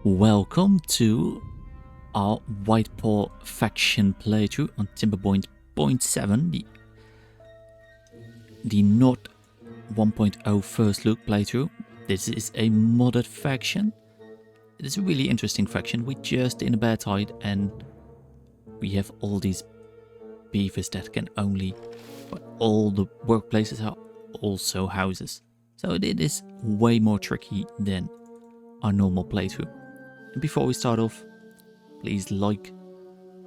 Welcome to our Whitepaw faction playthrough on Timberborn Point 7, the not 1.0 first look playthrough. This is a modded faction. It is a really interesting faction. We just in a bad tide and we have all these beavers that can only, but all the workplaces are also houses. So it is way more tricky than our normal playthrough. And before we start off, please like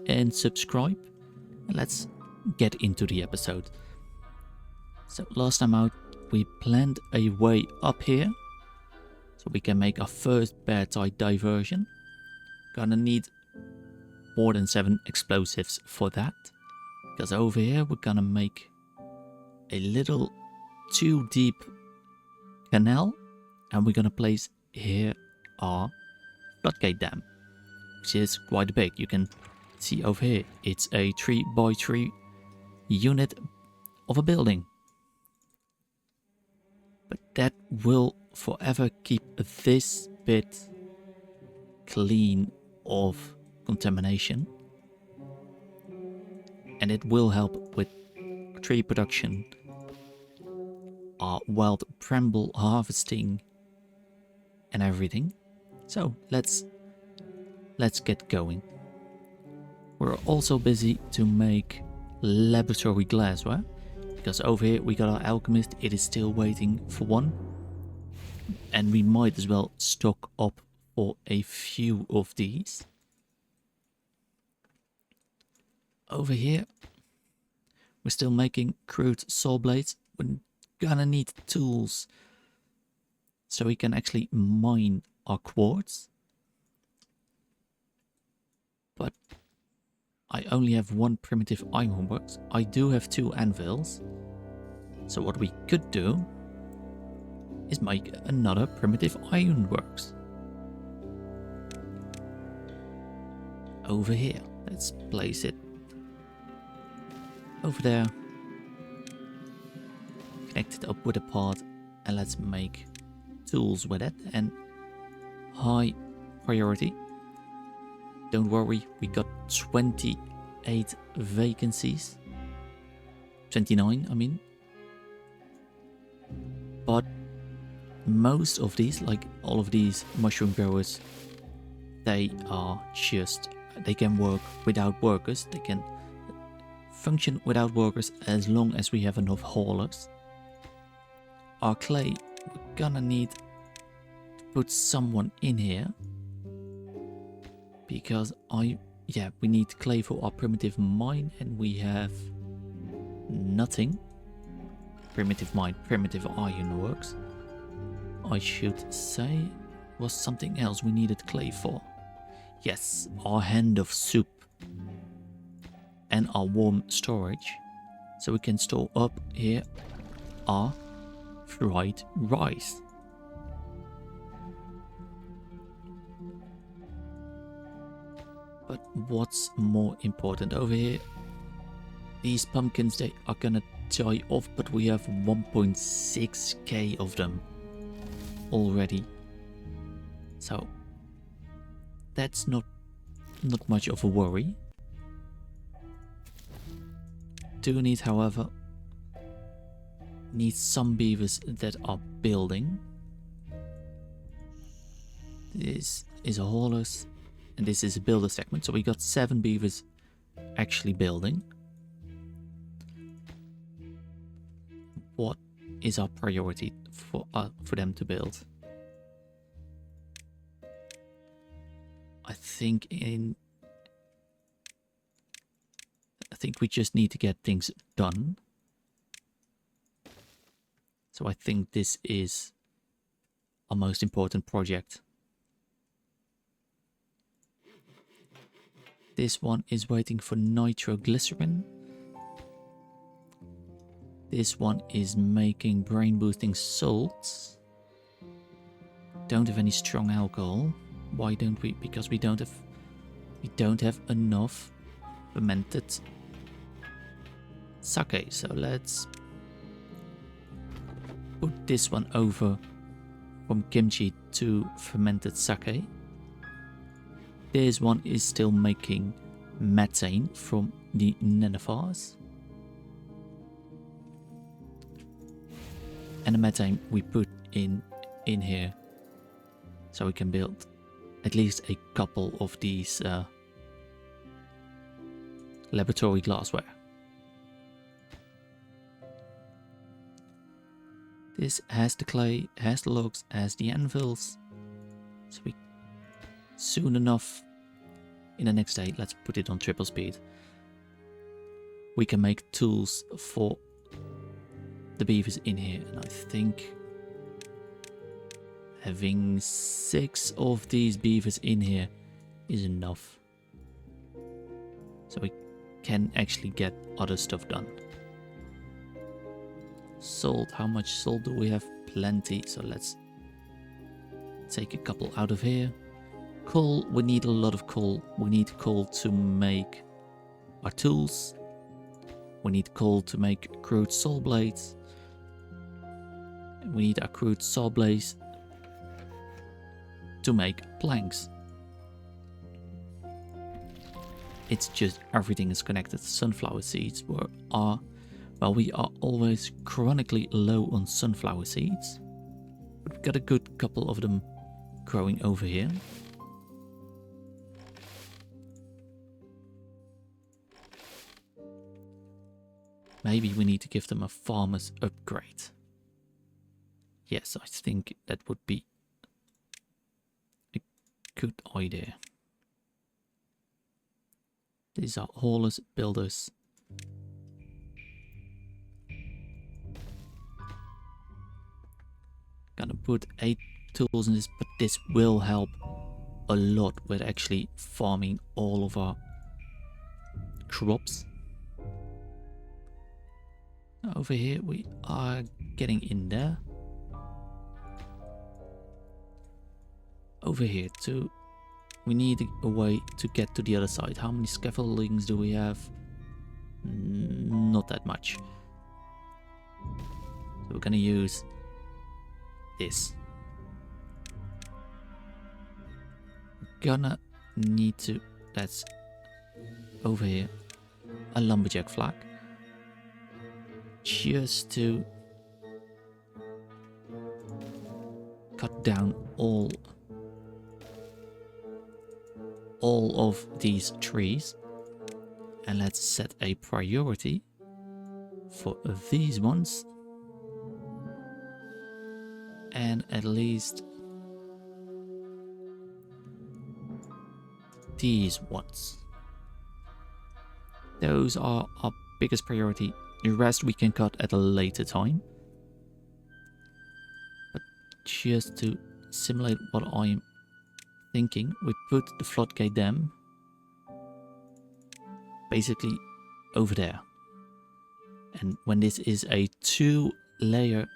and subscribe. And let's get into the episode. So last time out, we planned a way up here. So we can make our first bear tide diversion. Gonna need more than 7 explosives for that. Because over here we're gonna make a little 2 deep canal. And we're gonna place here our floodgate dam, which is quite big. You can see over here, it's a 3x3 unit of a building. But that will forever keep this bit clean of contamination. And it will help with tree production, our wild bramble harvesting and everything. So let's get going. We're also busy to make laboratory glassware, because over here we got our alchemist. It is still waiting for one, and we might as well stock up for a few of these. Over here we're still making crude saw blades. We're gonna need tools so we can actually mine our quartz. But I only have 1 primitive ironworks. I do have 2 anvils. So what we could do is make another primitive ironworks. Over here. Let's place it over there. Connect it up with a pod and let's make tools with it. And high priority. Don't worry, we got 28 vacancies. 29, I mean. But most of these, like all of these mushroom growers, they can work without workers. They can function without workers as long as we have enough haulers. Our clay, we're gonna need put someone in here, because we need clay for our primitive mine and we have nothing. Primitive mine, primitive ironworks, I should say, was something else we needed clay for. Yes, our hand of soup and our warm storage, so we can store up here our fried rice. But what's more important over here, these pumpkins, they are gonna die off, but we have 1.6k of them already. So that's not much of a worry. Do need, however, some beavers that are building. This is a haulers. And this is a builder segment, so we got 7 beavers actually building. What is our priority for them to build? I think we just need to get things done. So I think this is our most important project. This one is waiting for nitroglycerin. This one is making brain boosting salts. Don't have any strong alcohol. Why don't we? Because we don't have enough fermented sake. So let's put this one over from kimchi to fermented sake. This one is still making methane from the nenifers. And the methane we put in here. So we can build at least a couple of these laboratory glassware. This has the clay, has the logs, has the anvils. So we soon enough in the next day, let's put it on triple speed. We can make tools for the beavers in here, and I think having 6 of these beavers in here is enough. So we can actually get other stuff done. Salt, how much salt do we have? Plenty, so let's take a couple out of here. Coal, we need a lot of coal. We need coal to make our tools. We need coal to make crude saw blades. We need our crude saw blades to make planks. It's just everything is connected. Sunflower seeds we are always chronically low on sunflower seeds. But we've got a good couple of them growing over here. Maybe we need to give them a farmer's upgrade. Yes, I think that would be a good idea. These are haulers, builders. Gonna put 8 tools in this, but this will help a lot with actually farming all of our crops. Over here we are getting in there. Over here too, we need a way to get to the other side. How many scaffoldings do we have? Not that much. So we're gonna use this. Gonna need to, that's over here, a lumberjack flag. Just to cut down all of these trees, and let's set a priority for these ones, and at least these ones. Those are our biggest priority. The rest we can cut at a later time. But just to simulate what I'm thinking, we put the floodgate dam basically over there. And when this is a 2-layer,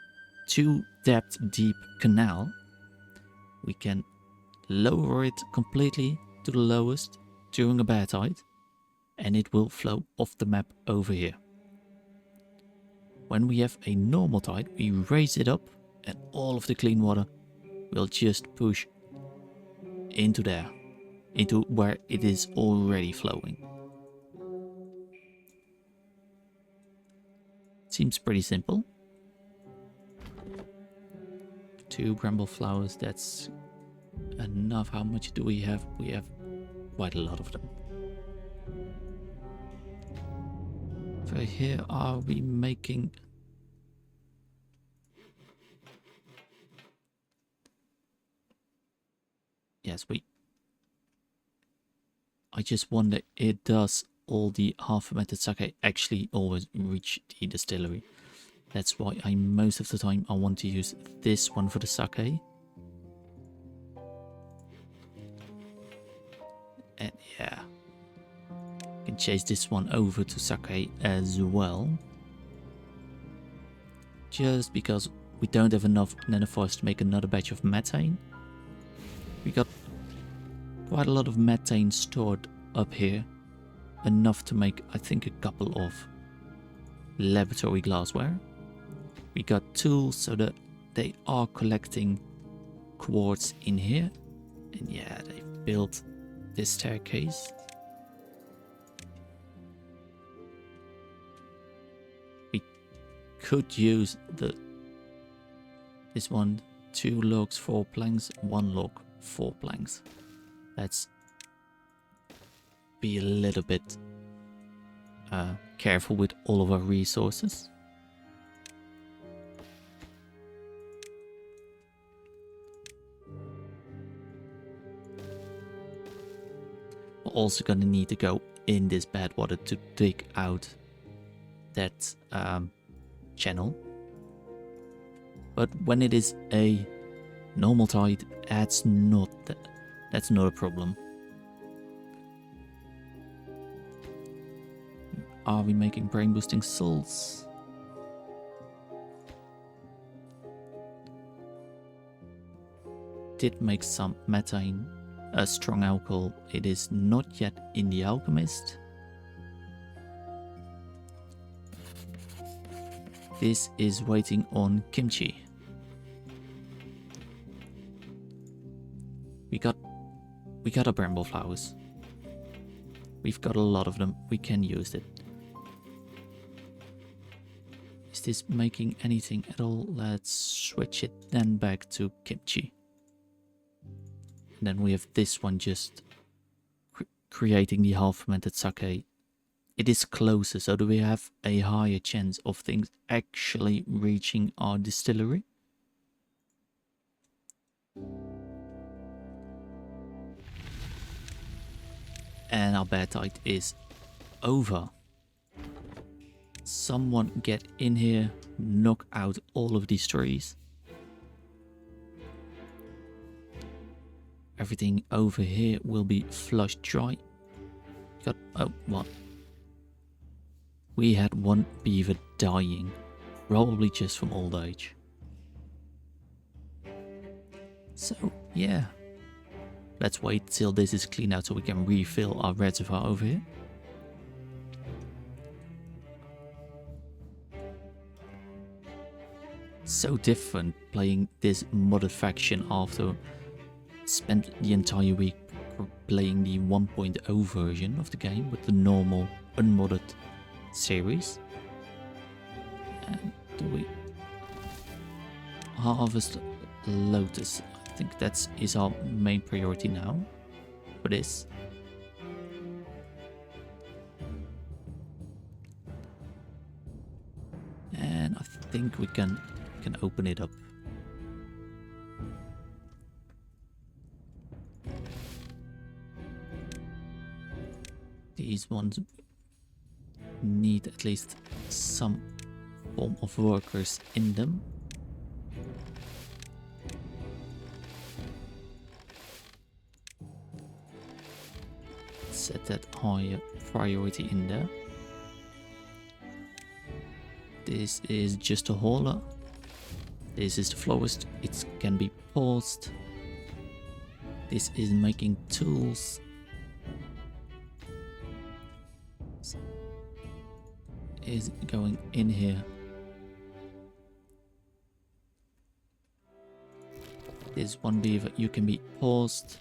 2-depth deep canal, we can lower it completely to the lowest during a bad tide, and it will flow off the map over here. When we have a normal tide, we raise it up, and all of the clean water will just push into there, into where it is already flowing. Seems pretty simple. 2 bramble flowers, that's enough. How much do we have? We have quite a lot of them. So here are we making... Yes, I just wonder, it does all the half-fermented sake actually always reach the distillery? That's why most of the time I want to use this one for the sake. And yeah, I can chase this one over to sake as well. Just because we don't have enough nenifers to make another batch of methane. We got quite a lot of methane stored up here. Enough to make, I think, a couple of laboratory glassware. We got tools so that they are collecting quartz in here. And yeah, they've built this staircase. We could use this one, 2 logs, 4 planks, 1 log, 4 planks. Let's be a little bit careful with all of our resources. We're also gonna need to go in this bad water to dig out that channel. But when it is a normal tide, that's not a problem. Are we making brain boosting salts? Did make some methane, a strong alcohol. It is not yet in the alchemist. This is waiting on kimchi. We got our bramble flowers. We've got a lot of them. We can use it. Is this making anything at all? Let's switch it then back to kimchi. And then we have this one just creating the half fermented sake. It is closer, so do we have a higher chance of things actually reaching our distillery? And our bad tide is over. Someone get in here, knock out all of these trees. Everything over here will be flushed dry. Oh, what? We had 1 beaver dying, probably just from old age. So, yeah. Let's wait till this is cleaned out so we can refill our reservoir over here. So different playing this modded faction after spent the entire week playing the 1.0 version of the game with the normal unmodded series. And do we harvest lotus? I think that is our main priority now for this. And I think we can open it up. These ones need at least some form of workers in them. Set that higher priority in there. This is just a hauler. This is the florist. It can be paused. This is making tools. Is going in here. This one beaver, you can be paused,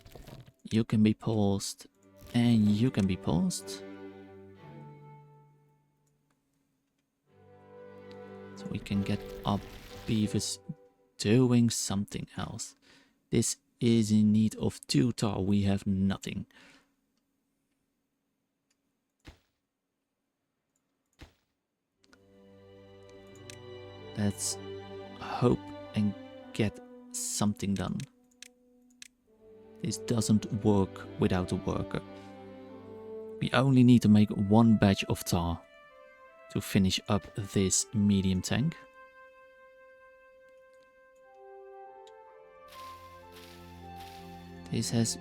you can be paused, and you can be paused. So we can get our beavers doing something else. This is in need of 2 tar, we have nothing. Let's hope and get something done. This doesn't work without a worker. We only need to make 1 batch of tar to finish up this medium tank. This has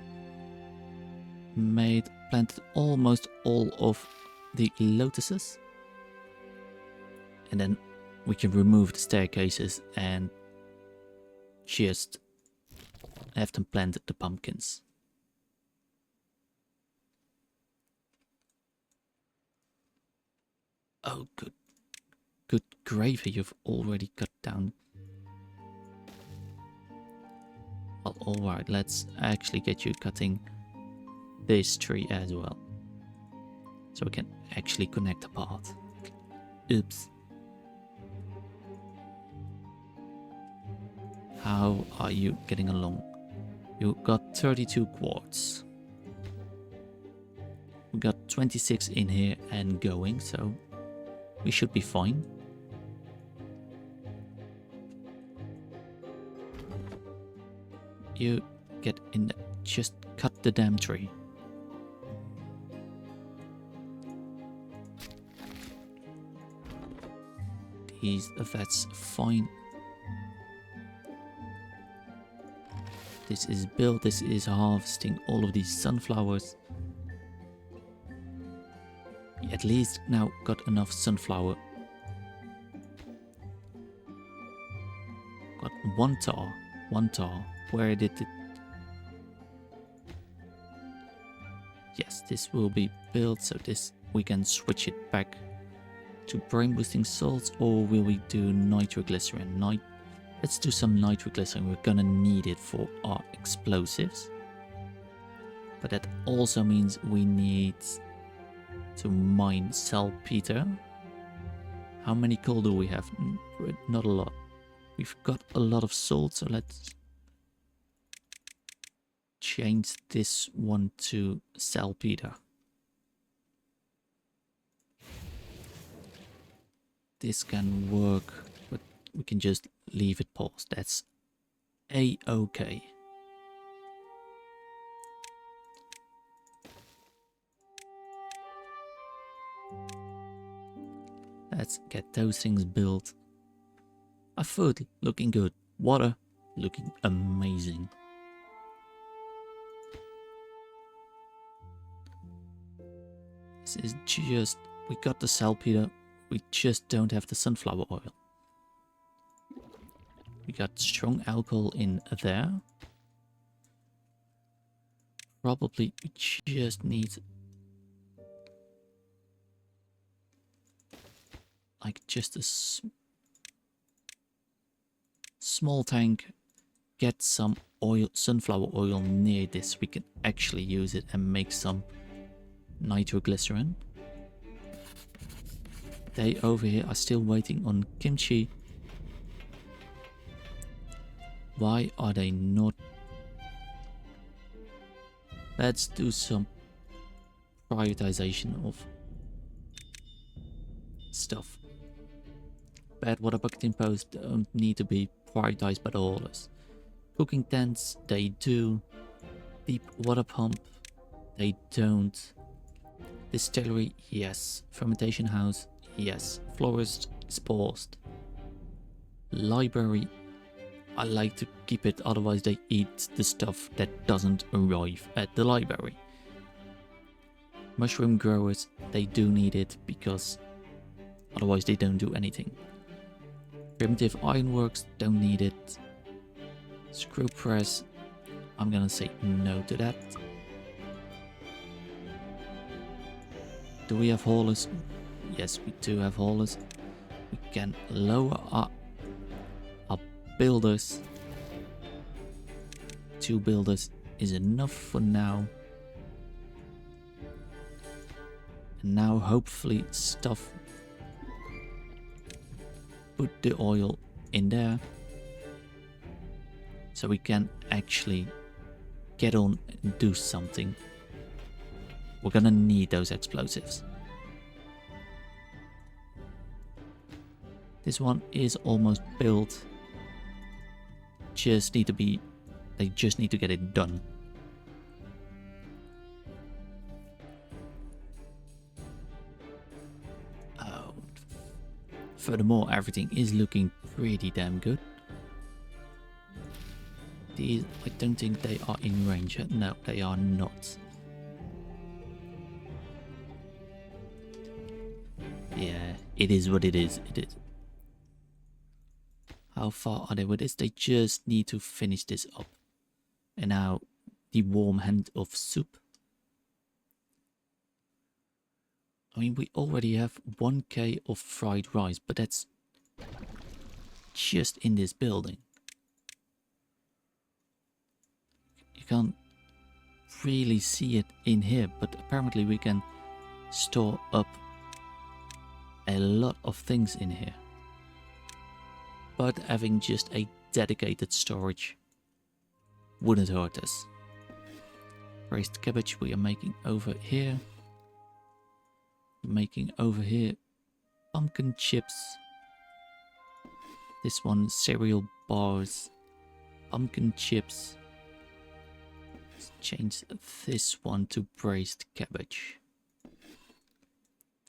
planted almost all of the lotuses. And then we can remove the staircases and just have them plant the pumpkins. Oh, good gravy, you've already cut down. Well, alright, let's actually get you cutting this tree as well. So we can actually connect a path. Oops. How are you getting along? You got 32 quartz. We got 26 in here and going, so we should be fine. You get in there. Just cut the damn tree. That's fine. This is built, this is harvesting all of these sunflowers. At least now got enough sunflower. Got one tar. Where did it? Yes, this will be built, so this we can switch it back to brain boosting salts, or will we do nitroglycerin? Let's do some nitroglycerin. We're gonna need it for our explosives. But that also means we need to mine saltpeter. How many coal do we have? Not a lot. We've got a lot of salt, so let's change this one to saltpeter. This can work, but we can just leave it paused. That's a-okay. Let's get those things built. Our food looking good. Water looking amazing. This is just... we got the saltpeter. We just don't have the sunflower oil. We got strong alcohol in there. Probably we just need... like just a small tank. Get some oil, sunflower oil near this. We can actually use it and make some nitroglycerin. They over here are still waiting on kimchi. Why are they not? Let's do some prioritization of stuff. Bad water bucket imposed don't need to be prioritized by the haulers. Cooking tents, they do. Deep water pump, they don't. Distillery, yes. Fermentation house, yes. Florist is paused. Library, I like to keep it, otherwise they eat the stuff that doesn't arrive at the library. Mushroom growers, they do need it because otherwise they don't do anything. Primitive ironworks, don't need it. Screw press, I'm gonna say no to that. Do we have haulers? Yes, we do have haulers. We can lower our builders. 2 builders is enough for now. And now hopefully stuff. Put the oil in there. So we can actually get on and do something. We're gonna need those explosives. This one is almost built. Just need to be... they just need to get it done. Oh. Furthermore, everything is looking pretty damn good. These, I don't think they are in range. No, they are not. Yeah, it is what it is. It is. How far are they with this? They just need to finish this up. And now the warm hand of soup. I mean, we already have 1k of fried rice, but that's just in this building. You can't really see it in here, but apparently we can store up a lot of things in here. But having just a dedicated storage wouldn't hurt us. Raised cabbage we are making over here. Making over here pumpkin chips. This one cereal bars, pumpkin chips. Let's change this one to braised cabbage.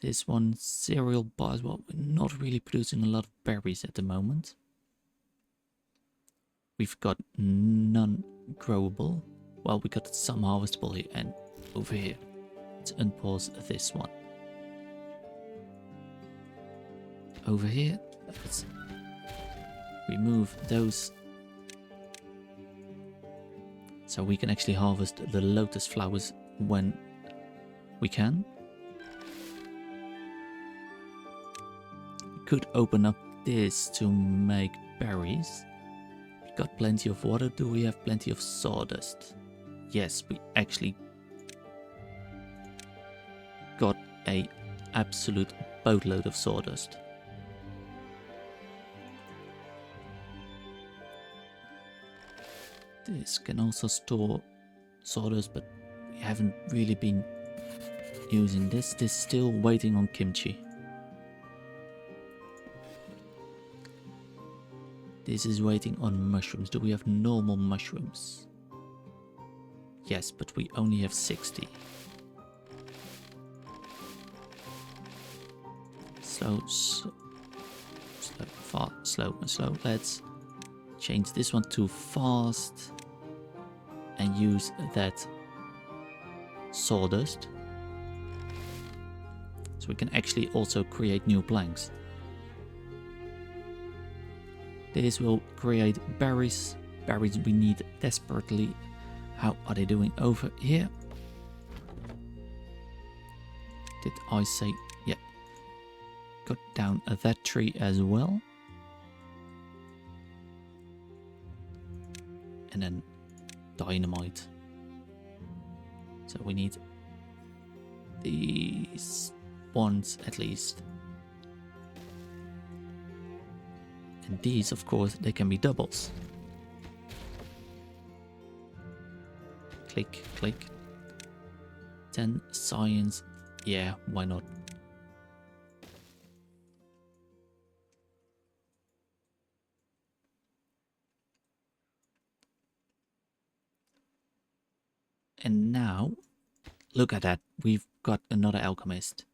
This one cereal bars. Well, we're not really producing a lot of berries at the moment. We've got none growable. Well, we got some harvestable here and over here. Let's unpause this one. Over here, let's remove those so we can actually harvest the lotus flowers when we can. We could open up this to make berries. We got plenty of water. Do we have plenty of sawdust? Yes, we actually got a absolute boatload of sawdust. This can also store sawdust, but we haven't really been using this. This is still waiting on kimchi. This is waiting on mushrooms. Do we have normal mushrooms? Yes, but we only have 60. Slow. Let's change this one to fast and use that sawdust. So we can actually also create new planks. This will create berries. Berries we need desperately. How are they doing over here? Did I say, yeah. Cut down that tree as well. And then dynamite. So we need these ones at least. And these, of course, they can be doubles. Click, click. 10 science. Yeah, why not? And now, look at that. We've got another alchemist.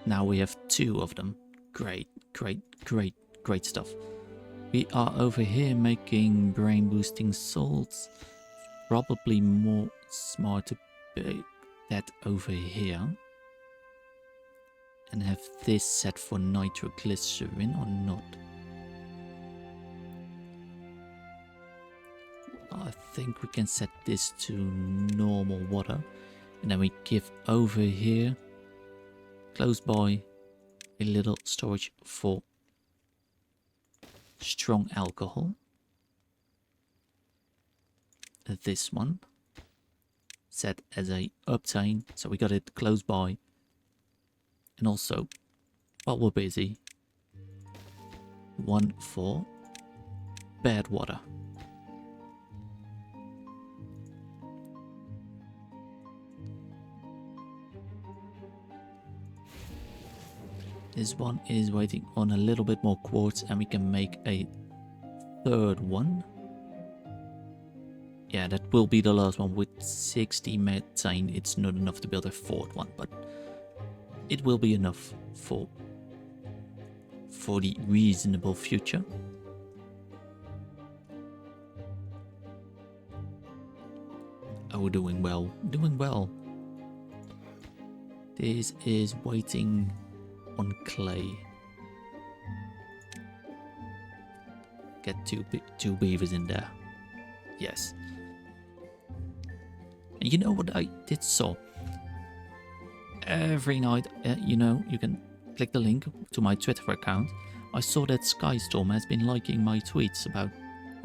Now we have 2 of them. Great, great, great, great stuff. We are over here making brain boosting salts. Probably more smart to put that over here. And have this set for nitroglycerin or not. I think we can set this to normal water. And then we give over here, close by, a little storage for strong alcohol. This one set as a obtain, so we got it close by. And also, while we're busy, one for bad water. This one is waiting on a little bit more quartz and we can make a 3rd one. Yeah, that will be the last one. With 60 methane, it's not enough to build a 4th one, but it will be enough for the reasonable future. Oh, we're doing well. Doing well. This is waiting on clay. Get two beavers in there. Yes. And you know what I did saw? Every night, you know, you can click the link to my Twitter account. I saw that Skystorm has been liking my tweets about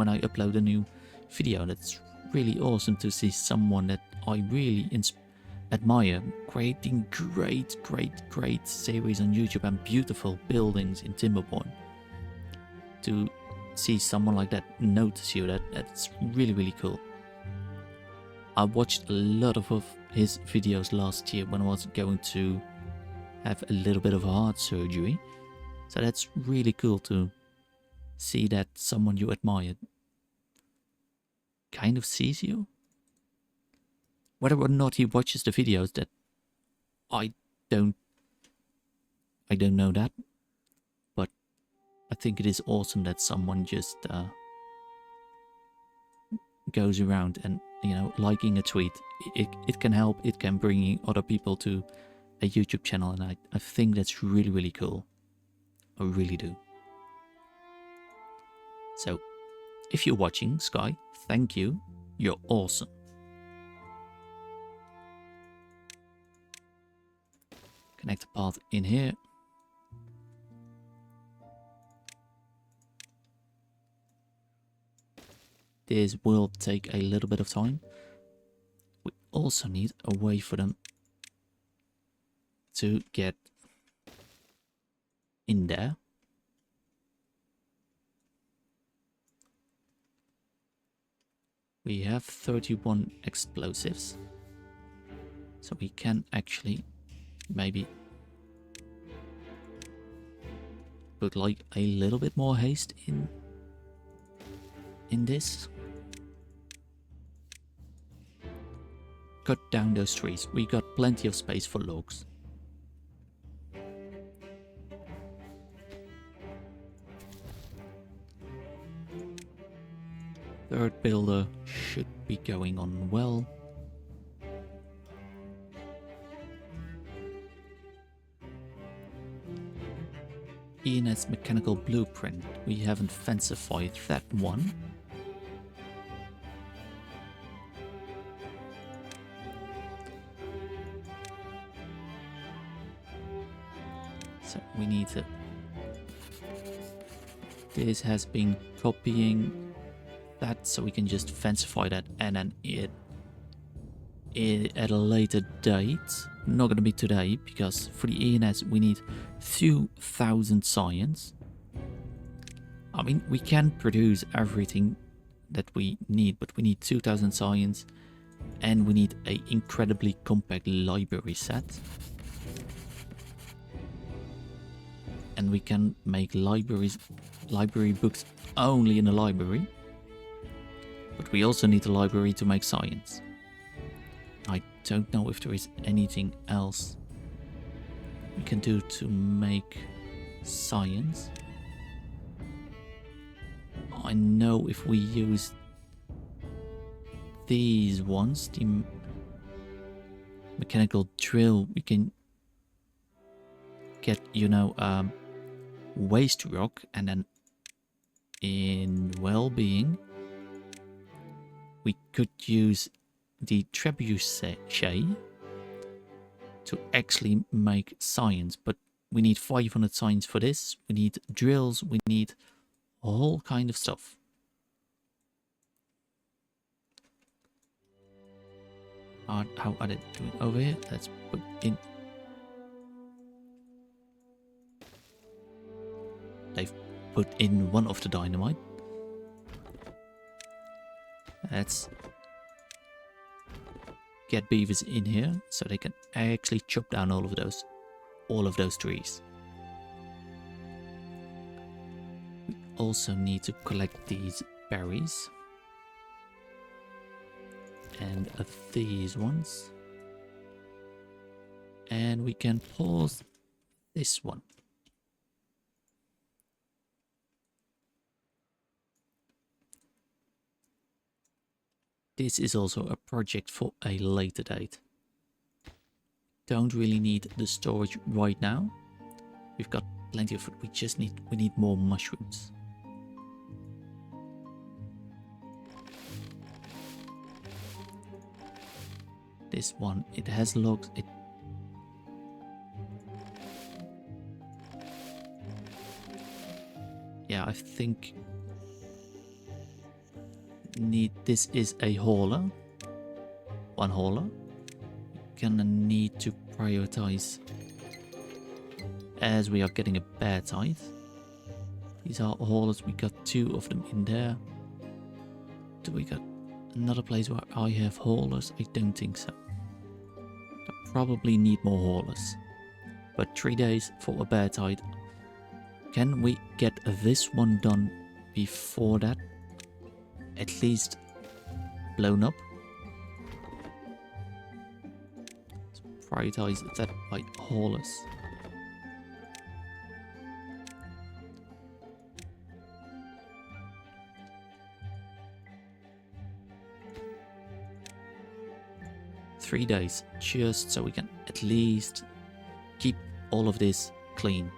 when I upload a new video. That's really awesome to see someone that I really admire creating great series on YouTube and beautiful buildings in Timberborn. To see someone like that notice you, that's really cool. I watched a lot of his videos last year when I was going to have a little bit of heart surgery, so that's really cool to see that someone you admire kind of sees you. Whether or not he watches the videos, that I don't know that, but I think it is awesome that someone just goes around and, you know, liking a tweet. It can help, it can bring other people to a YouTube channel, and I think that's really cool. I really do. So, if you're watching, Sky, thank you. You're awesome. Connect the path in here. This will take a little bit of time. We also need a way for them to get in there. We have 31 explosives, so we can actually maybe put like a little bit more haste in this. Cut down those trees. We got plenty of space for logs. Third builder should be going on well. Ian's mechanical blueprint. We haven't fancified that one. So we need to... This has been copying that, so we can just fancify that, and then it at a later date. Not gonna be today, because for the ENS we need 2,000 science. I mean, we can produce everything that we need, but we need 2,000 science, and we need a incredibly compact library set. And we can make library books only in a library. But we also need a library to make science. I don't know if there is anything else we can do to make science. I know if we use these ones, the mechanical drill, we can get, you know, waste rock, and then in well-being we could use the trebuchet to actually make science, but we need 500 science for this. We need drills, we need a whole kind of stuff. How are they doing over here? Let's put in... They've put in one of the dynamite. Let's get beavers in here so they can actually chop down all of those trees. We also need to collect these berries and these ones, and we can pause this one. This is also a project for a later date. Don't really need the storage right now. We've got plenty of food. We need more mushrooms. This one, it has logs. Yeah, I think need, this is a hauler. One hauler. Gonna need to prioritize as we are getting a bad tide. These are haulers, we got 2 of them in there. Do we got another place where I have haulers? I don't think so. I probably need more haulers. But 3 days for a bad tide. Can we get this one done before that? At least blown up. So prioritize that by haulers. Three days, just so we can at least keep all of this clean.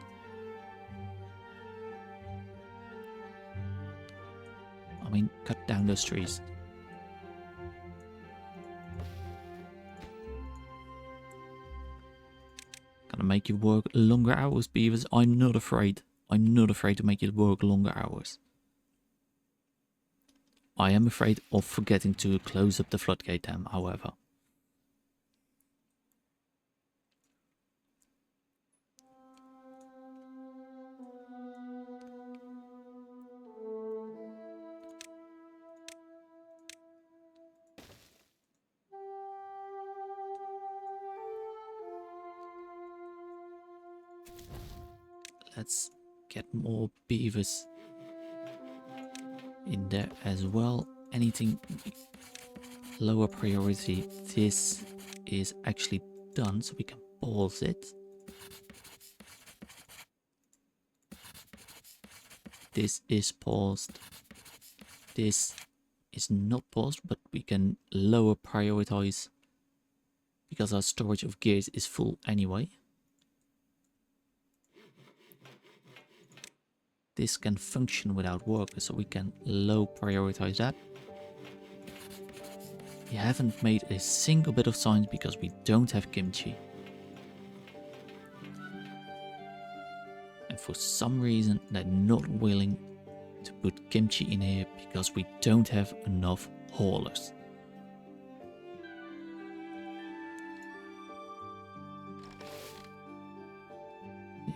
I mean, cut down those trees. Gonna make you work longer hours, beavers. I'm not afraid. I'm not afraid to make you work longer hours. I am afraid of forgetting to close up the floodgate dam, however. Let's get more beavers in there as well. Anything lower priority, this is actually done, so we can pause it. This is paused. This is not paused, but we can lower prioritize because our storage of gears is full anyway. This can function without workers, so we can low prioritize that. We haven't made a single bit of signs because we don't have kimchi. And for some reason they're not willing to put kimchi in here because we don't have enough haulers.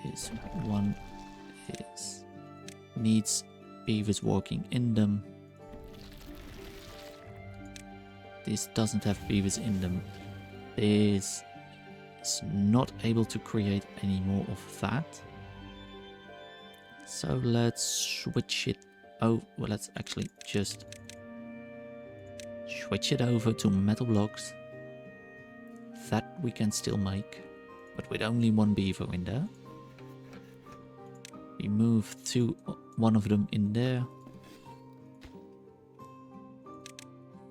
This one is needs beavers walking in them. This doesn't have beavers in them. This is not able to create any more of that. So let's switch it. Oh, well, let's actually just switch it over to metal blocks. That we can still make, but with only one beaver in there. We move one of them in there.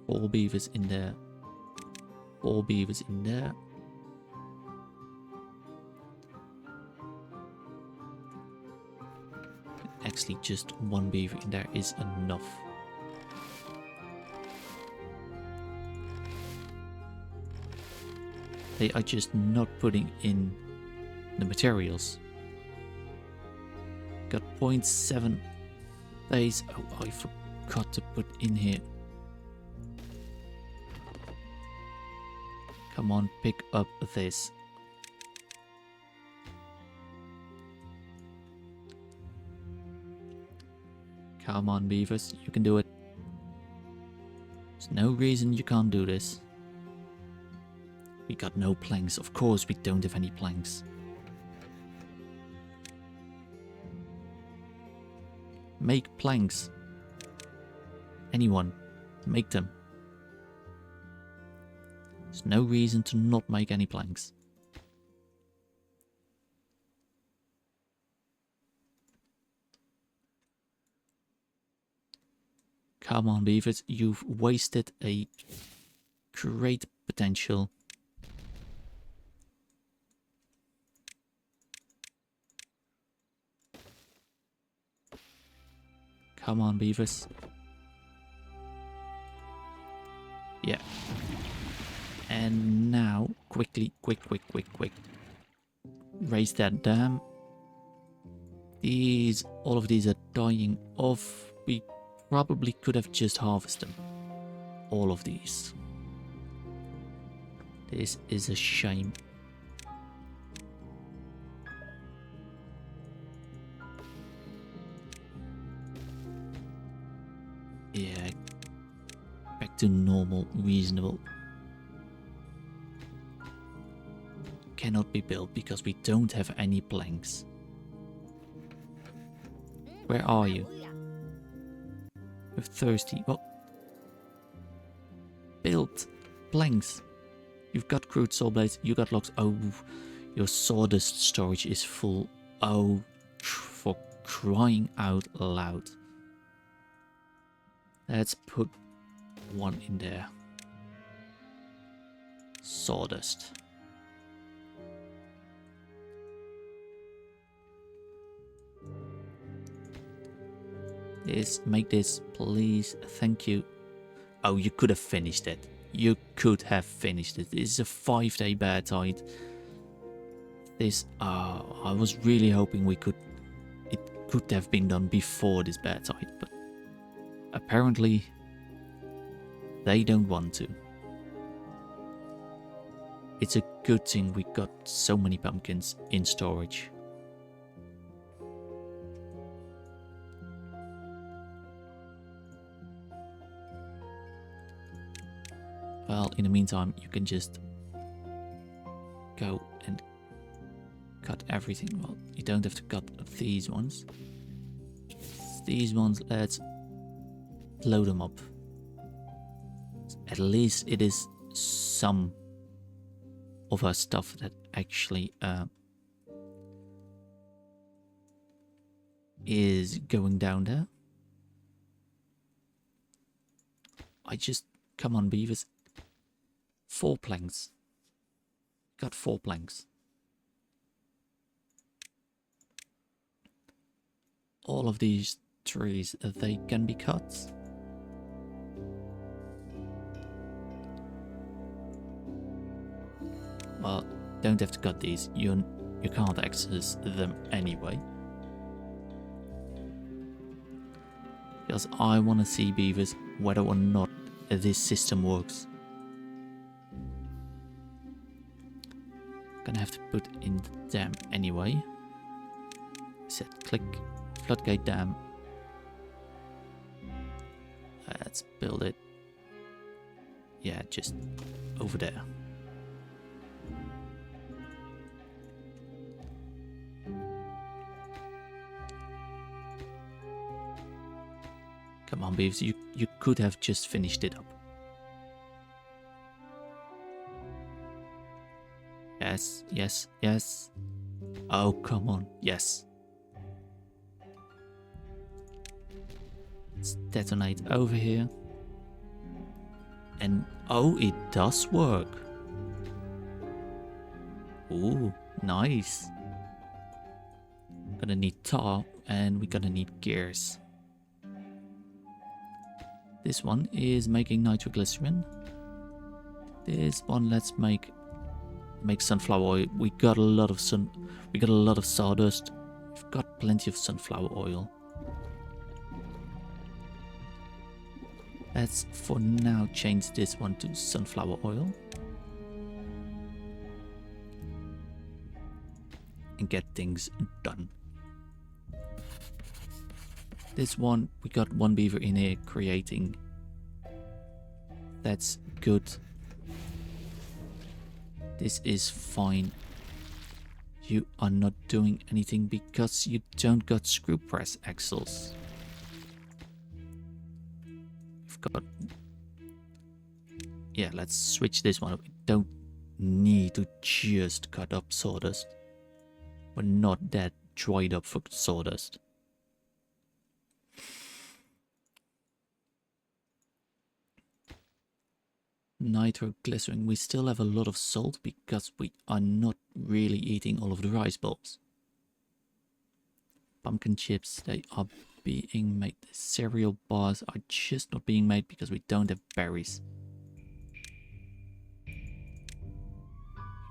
4 beavers in there. 4 beavers in there. Actually, just 1 beaver in there is enough. They are just not putting in the materials. Got 0.7 days. Oh, I forgot to put in here. Come on, pick up this. Come on, beavers, you can do it. There's no reason you can't do this. We got no planks. Of course we don't have any planks. Make planks. Anyone, make them. There's no reason to not make any planks. Come on, beavers, you've wasted a great potential. Come on, beavers. Yeah. And now, quickly, quick. Raise that dam. All of these are dying off. We probably could have just harvested all of these. This is a shame. Yeah, back to normal, reasonable. Cannot be built because we don't have any planks. Where are you? We're thirsty. Well, build planks. You've got crude saw blades. You got logs. Oh, your sawdust storage is full. Oh, for crying out loud. Let's put one in there. Sawdust. Make this, please. Thank you. Oh, you could have finished it. You could have finished it. This is a 5-day bear tide. This, I was really hoping it could have been done before this bear tide, but apparently they don't want to. It's a good thing we got so many pumpkins in storage. Well, in the meantime, you can just go and cut everything. Well, you don't have to cut these ones. These ones, let's load them up. At least it is some of our stuff that actually is going down there. Come on, beavers. 4 planks. Got 4 planks. All of these trees, they can be cut. Well, don't have to cut these. You can't access them anyway. Because I want to see, beavers, whether or not this system works. Gonna have to put in the dam anyway. Set click, floodgate dam. Let's build it. Yeah, just over there. Come on, beavers, you could have just finished it up. Yes, yes, yes. Oh, come on, yes. Let's detonate over here. And, oh, it does work. Ooh, nice. Gonna need tar, and we're gonna need gears. This one is making nitroglycerin. This one, let's make sunflower oil. We got a lot of sawdust. We've got plenty of sunflower oil. Let's for now change this one to sunflower oil. And get things done. This one, we got 1 beaver in here creating. That's good. This is fine. You are not doing anything because you don't got screw press axles. You've got... Yeah, let's switch this one up. We don't need to just cut up sawdust. We're not that dried up for sawdust. Nitroglycerin. We still have a lot of salt because we are not really eating all of the rice balls. Pumpkin chips, they are being made. The cereal bars are just not being made because we don't have berries.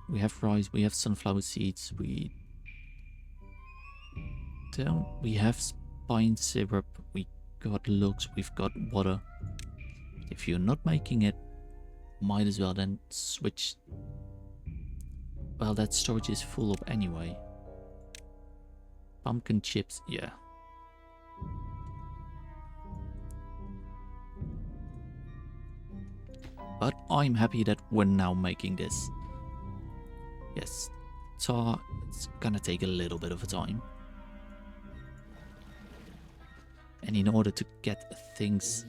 We have rice, we have sunflower seeds, we have spine syrup, we got lugs, we've got water. If you're not making it, might as well then switch. Well, that storage is full up anyway. Pumpkin chips, yeah. But I'm happy that we're now making this. Yes, tar, it's gonna take a little bit of a time. And in order to get things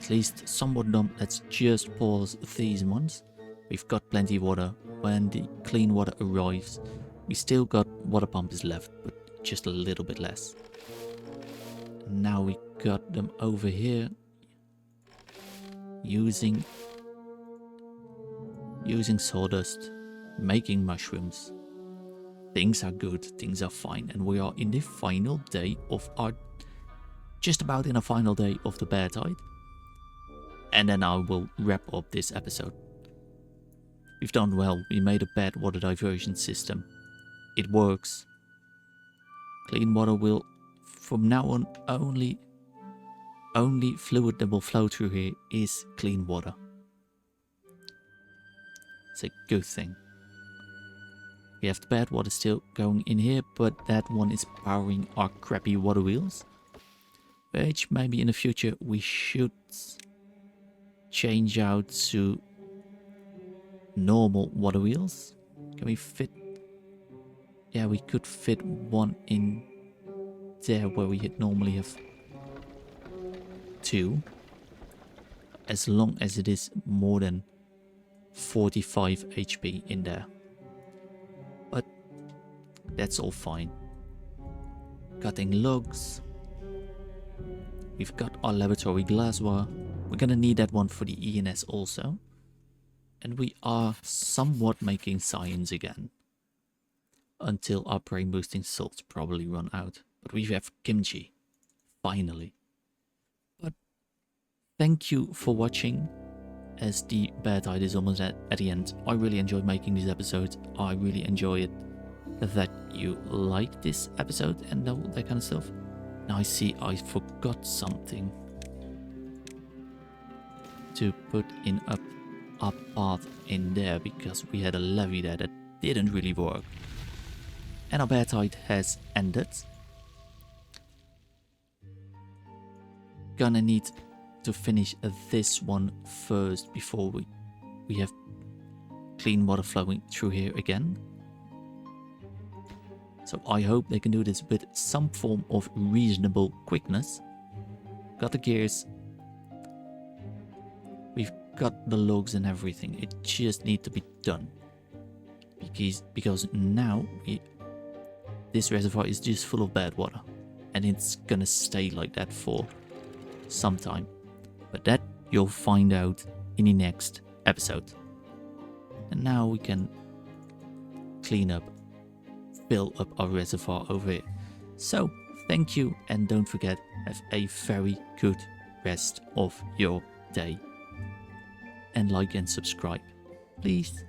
at least somewhat done, let's just pause these ones. We've got plenty of water. When the clean water arrives, we still got water pumps left, but just a little bit less. Now we got them over here. Using sawdust, making mushrooms. Things are good, things are fine, and we are in the final day of just about in a final day of the bear tide. And then I will wrap up this episode. We've done well, we made a bad water diversion system. It works. Clean water will, from now on, only fluid that will flow through here is clean water. It's a good thing. We have the bad water still going in here, but that one is powering our crappy water wheels. Which maybe in the future we should change out to normal water wheels. Can we fit? Yeah, we could fit one in there where we normally have two, as long as it is more than 45 HP in there. But that's all fine. Cutting logs. We've got our laboratory glassware. We're gonna need that one for the ENS also. And we are somewhat making science again. Until our brain boosting salts probably run out. But we have kimchi. Finally. But thank you for watching. As the bear tide is almost at the end. I really enjoyed making these episodes. I really enjoy it that you like this episode and that kind of stuff. Now I see I forgot something to put in a path in there because we had a levee there that didn't really work. And our bear tide has ended. Gonna need to finish this one first before we have clean water flowing through here again. So I hope they can do this with some form of reasonable quickness. Got the gears. We've got the logs and everything. It just needs to be done. Because now this reservoir is just full of bad water. And it's gonna stay like that for some time. But that you'll find out in the next episode. And now we can fill up our reservoir over here. So, thank you, and don't forget, have a very good rest of your day. And like and subscribe, please.